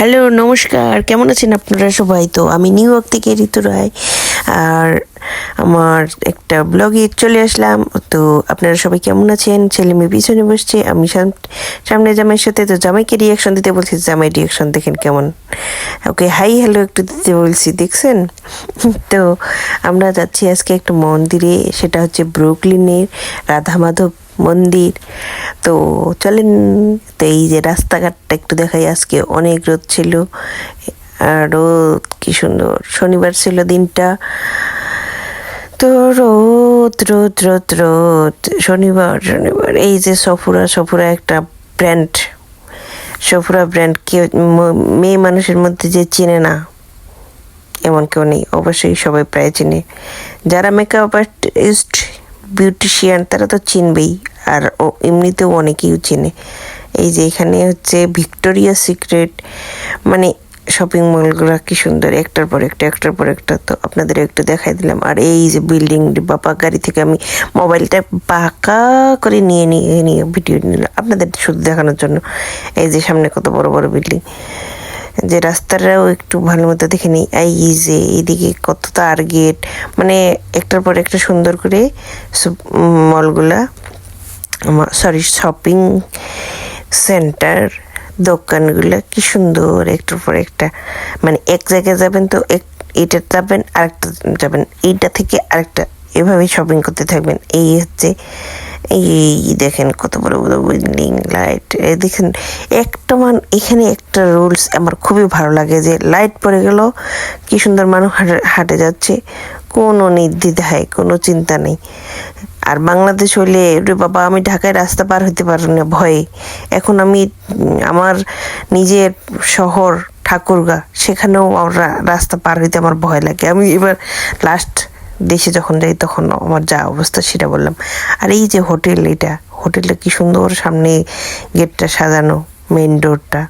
Hello, নমস্কার। কেমন আছেন আপনারা সবাই? তো আমি নিউ ইয়র্ক থেকে ঋতু রায়, আর আমার একটা ব্লগে চলে আসলাম। তো আপনারা সবাই কেমন আছেন? ছেলে মেয়ে পিছনে বসছে, আমি সামনে জামাইয়ের সাথে। তো জামাইকে রিয়াকশন দিতে বলছি, জামাই রিয়াকশন দেখেন কেমন। ওকে হাই হ্যালো একটু দিতে বলছি, দেখছেন? তো আমরা যাচ্ছি আজকে একটা মন্দিরে, সেটা হচ্ছে ব্রুকলিনের রাধা মাধব মন্দির। তো চলেন। তো এই যে রাস্তাঘাটটা একটু দেখাই। আজকে অনেক রোদ ছিল, আর রোদ কি সুন্দর, শনিবার ছিল দিনটা। তো রোদ রোদ রোদ রোদ, শনিবার শনিবার। এই যে সফুরা একটা ব্র্যান্ড, সফুরা ব্র্যান্ড কেউ মেয়ে মানুষের মধ্যে যে চেনে না এমন কেউ নেই, অবশ্যই সবাই প্রায় চেনে। যারা মেকআপ আর্টিস্ট, বিউটিশিয়ান, তারা তো চিনবেই, আর এমনিতেও অনেকেই চেনে। এই যে এখানে হচ্ছে ভিক্টোরিয়া সিক্রেট, মানে শপিং মলগুলো কি সুন্দর, একটার পর একটা। তো আপনাদের একটু দেখাই দিলাম। আর এই যে বিল্ডিং, বাবা গাড়ি থেকে আমি মোবাইলটা পাকা করে নিয়ে ভিডিও নিলাম আপনাদের শুধু দেখানোর জন্য। এই যে সামনে কত বড় বড় বিল্ডিং, যে রাস্তাটাও একটু ভালো মতো দেখে নিই। এই যে এইদিকে কত তার গেট, মানে একটার পর একটা সুন্দর করে মলগুলা, শপিং সেন্টার, দোকানগুলো কি সুন্দর একটার পর একটা। মানে এক জায়গায় যাবেন তো এইটা যাবেন, আরেকটা যাবেন, এইটা থেকে আরেকটা, এভাবেই শপিং করতে থাকবেন। এই হচ্ছে এই দেখেন কত বড় বড় বিল্ডিং, লাইট। দেখেন একটা এখানে একটা রুলস আমার খুবই ভালো লাগে, যে লাইট পড়ে গেল কি সুন্দর মানুষ হাঁটে যাচ্ছে, কোনো নির্দ্বিধায়, কোনো চিন্তা নেই। আর বাংলাদেশ হইলে রে বাবা, আমি ঢাকায় রাস্তা পার হতে পারি না ভয়ে। এখন আমি আমার নিজের শহর ঠাকুরগা, সেখানেও রাস্তা পার হইতে আমার ভয় লাগে। আমি এবার লাস্ট দেশে যখন যাই তখন আমার যা অবস্থা সেটা বললাম। আর এই যে হোটেল, হোটেলটা কি সুন্দর, সামনে গেটটা সাজানো, মেইন ডোরটা।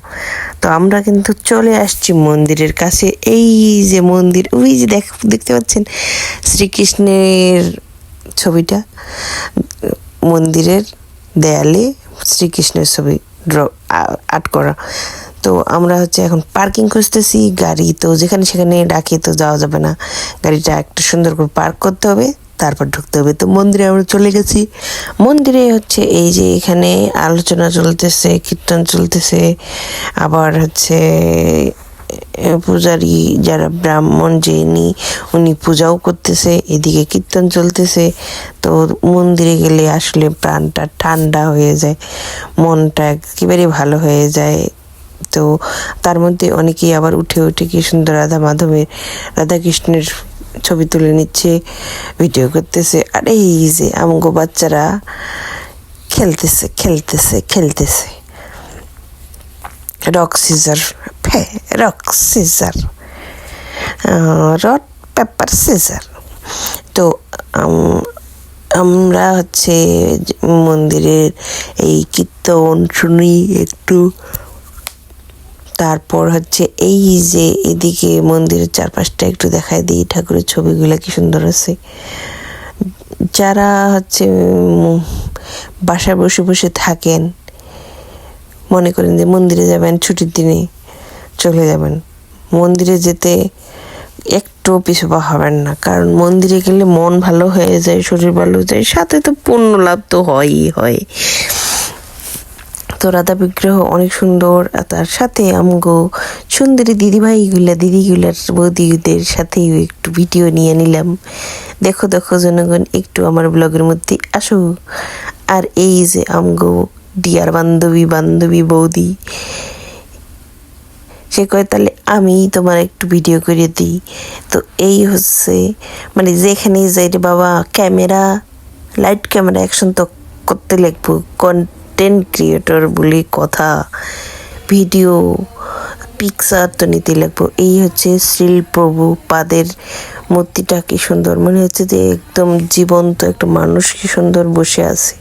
তো আমরা কিন্তু চলে আসছি মন্দিরের কাছে। এই যে মন্দির, ওই যে দেখতে পাচ্ছেন শ্রীকৃষ্ণের ছবিটা, মন্দিরের দেয়ালে শ্রীকৃষ্ণের ছবি আর্ট করা। তো আমরা হচ্ছে এখন পার্কিং খুঁজতেছি গাড়ি, তো যেখানে সেখানে ডাকে তো যাওয়া যাবে না, গাড়িটা একটু সুন্দর করে পার্ক করতে হবে, তারপর ঢুকতে হবে। তো মন্দিরে আমরা চলে গেছি। মন্দিরে হচ্ছে এই যে এখানে আলোচনা চলতেছে, কীর্তন চলতেছে, আবার হচ্ছে পূজারি যারা ব্রাহ্মণ যিনি, উনি পূজাও করতেছে, এদিকে কীর্তন চলতেছে। তো মন্দিরে গেলে আসলে প্রাণটা ঠান্ডা হয়ে যায়, মনটা একেবারে ভালো হয়ে যায়। তো তার মধ্যে অনেকেই আবার উঠে কি সুন্দর রাধাকৃষ্ণের ছবি তুলে নিচ্ছে, ভিডিও করতেছে। আর এই যে আমগো বাচ্চারা খেলতেছে rock scissor rock paper scissor. তো আমরা হচ্ছে মন্দিরের এই কীর্তন শুনি একটু, তারপর হচ্ছে এই যে এদিকে মন্দিরের চারপাশটা একটু দেখায় দিই, ঠাকুরের ছবিগুলো কি সুন্দর আছে। যারা হচ্ছে বাসায় বসে বসে থাকেন, মনে করেন যে মন্দিরে যাবেন ছুটির দিনে, চলে যাবেন। মন্দিরে যেতে একটু পিছু পা হবেন না, কারণ মন্দিরে গেলে মন ভালো হয়ে যায়, শরীর ভালো হয়ে যায়, সাথে তো পুণ্য লাভ তো হয়ই হয়। তো রাধা বিগ্রহ অনেক সুন্দর, তার সাথে আমগো সুন্দরী দিদিগুলার বৌদিদের সাথেই একটু ভিডিও নিয়ে নিলাম। দেখো জনগণ, একটু আমার ব্লগের মধ্যে আসো। আর এই যে আমগো ডিয়ার বান্ধবী বৌদি, সে কয় তাহলে আমি তোমার একটু ভিডিও করে দিই। তো এই হচ্ছে, মানে যেখানে যাই রে বাবা, লাইট ক্যামেরা অ্যাকশন তো করতে লাগবো, কন্টেন্ট ক্রিয়েটর বলে কথা, ভিডিও পিকচার তো নিতে লাগবো। এই হচ্ছে শিলপ্রভুপাদের মূর্তিটা, কি সুন্দর, মনে হচ্ছে যে একদম জীবন্ত একটা মানুষ কি সুন্দর বসে আছে,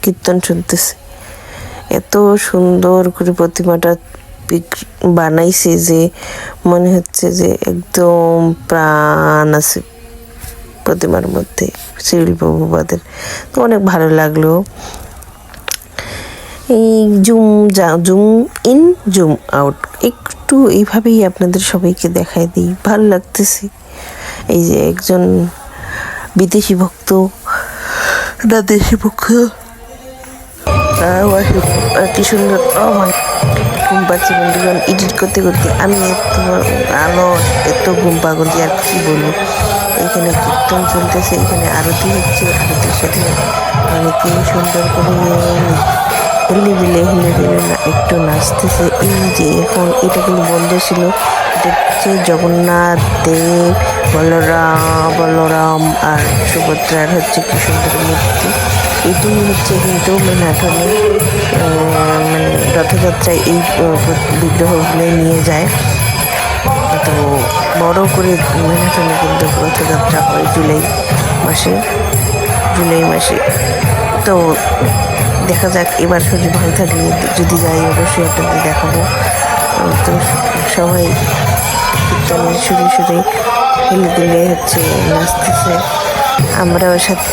কীর্তন শুনতেছে। এত সুন্দর করে প্রতিমাটা বানাইছে যে মনে হচ্ছে যে একদম প্রাণ আছে প্রতিমার মধ্যে, শিলপ্রভুপাদের। তো অনেক ভালো লাগলো। এই জুম ইন জুম আউট একটু এইভাবেই আপনাদের সবাইকে দেখাই দিই, ভালো লাগতেছে। এই যে একজন বিদেশি ভক্ত না দেশি ভক্ত, কি সুন্দর ঘুম পাচ্ছে বন্ধুগণ। এডিট করতে করতে আমি এত আলো এত ঘুম পাগল যে আর কি বলবো। এখানে কীর্তন চলতেছে, এখানে আরতি হচ্ছে, আরতির সাথে অনেকে সুন্দর করে হিলে দিলে না একটু নাচতেছে। এই যে এখন এটা কিন্তু বন্ধ ছিল, এটা হচ্ছে জগন্নাথ দেব, বলরাম আর সুভদ্রার হচ্ছে কি সুন্দর মূর্তি। এটি হচ্ছে কিন্তু ম্যানহাটনে মানে রথযাত্রায় এই বিগ্রহগুলো নিয়ে যায়। তো বড় করে ম্যানহাটনে কিন্তু রথযাত্রা হয় জুলাই মাসে। তো দেখা যাক, এবার শরীর ভালো থাকলে যদি যাই অবশ্যই আপনাদের দেখাবো। তো সবাই কীর্তনের সুরে হেলে দিলে হচ্ছে নাচতেছে, আমরাও সাথে।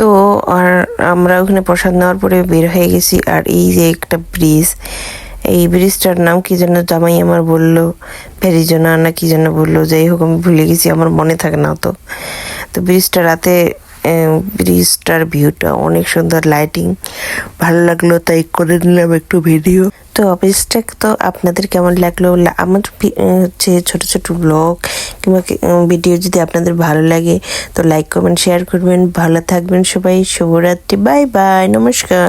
তো আর আমরা ওখানে প্রসাদ নেওয়ার পরে বের হয়ে গেছি। আর এই যে একটা ব্রিজ, এই ব্রিজটার নাম কি যেন জামাই আমার বললো, ফেরিজোনা না কি যেন বললো, যাই হোক আমি ভুলে গেছি, আমার মনে থাকে না তো। ব্রিজটা রাতে, ব্রিজটার ভিউটা অনেক সুন্দর, লাইটিং ভালো লাগলো, তাই করে নিলাম একটু ভিডিও। তো অফিসটা তো আপনাদের কেমন লাগলো? আমার হচ্ছে ছোট ছোট ব্লগ কিংবা ভিডিও যদি আপনাদের ভালো লাগে তো লাইক কমেন্ট শেয়ার করবেন। ভালো থাকবেন সবাই, শুভরাত্রি, বাই বাই, নমস্কার।